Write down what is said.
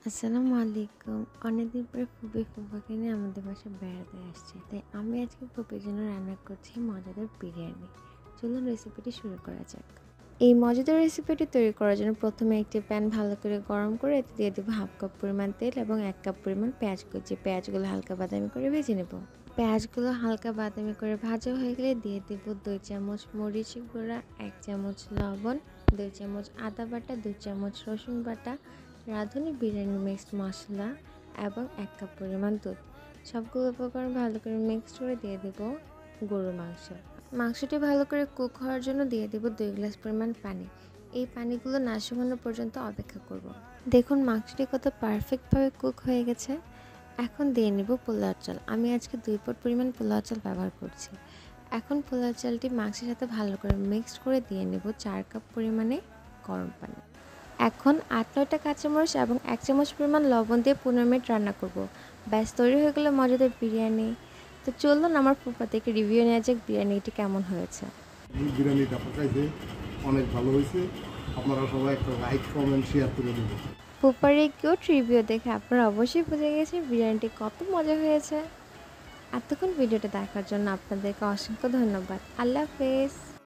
আসসালামু আলাইকুম। অনেকদিন পরে ফুফাকে নিয়ে আমাদের বাসায় বেড়াতে আসছে। তাই আমি আজকে ফুপির জন্য রান্না করছি মজাদার বিরিয়ানি। চলুন রেসিপিটি শুরু করা যাক। এই মজাদার রেসিপিটি তৈরি করার জন্য প্রথমে একটি প্যান ভালো করে গরম করে এতে দিয়ে দেবো 1/2 কাপ পরিমাণ তেল এবং 1 কাপ পরিমাণ পেঁয়াজ কুচি। পেঁয়াজগুলো হালকা বাদামি করে ভেজে নেব। পেঁয়াজগুলো হালকা বাদামি করে ভাজা হয়ে গেলে দিয়ে দেব 2 চামচ মরিচ গুঁড়া, 1 চামচ লবণ, 2 চামচ আদা বাটা, 2 চামচ রসুন বাটা, রাঁধুনি বিরিয়ানি মিক্সড মশলা এবং 1 কাপ পরিমাণ দুধ। সবগুলো উপকরণ ভালো করে মিক্স করে দিয়ে দেব গরুর মাংসটি ভালো করে কুক হওয়ার জন্য দিয়ে দেব 2 গ্লাস পরিমাণ পানি। এই পানিগুলো না শুকানো পর্যন্ত অপেক্ষা করব। দেখুন মাংসটি কত পারফেক্টভাবে কুক হয়ে গেছে। এখন দিয়ে নেব পোলাও চাল। আমি আজকে 2 পট পরিমাণ পোলাও চাল ব্যবহার করছি। এখন পোলাও চালটি মাংসের সাথে ভালো করে মিক্সড করে দিয়ে নেব 4 কাপ পরিমাণে গরম পানি। এখন 8-9টা কাঁচামরিচ এবং 1 চামচ পরিমাণ লবণ দিয়ে 15 মিনিট রান্না করব। ব্যাস তৈরি হয়ে গেল মজাদার বিরিয়ানি। তো চলুন আমার ফুফা থেকে রিভিউ নেওয়া যাক বিরিয়ানিটি কেমন হয়েছে। বিরিয়ানিটা পাকাইছে, অনেক ভালো হয়েছে। আপনারা সবাই একটা লাইক কমেন্ট শেয়ার করে দেবেন। ফুফার এই কিউট রিভিউ দেখে আপনারা অবশ্যই বুঝে গেছেন বিরিয়ানিটি কত মজা হয়েছে। এতক্ষণ ভিডিওটা দেখার জন্য আপনাদেরকে অসংখ্য ধন্যবাদ। আল্লাহ হাফেজ।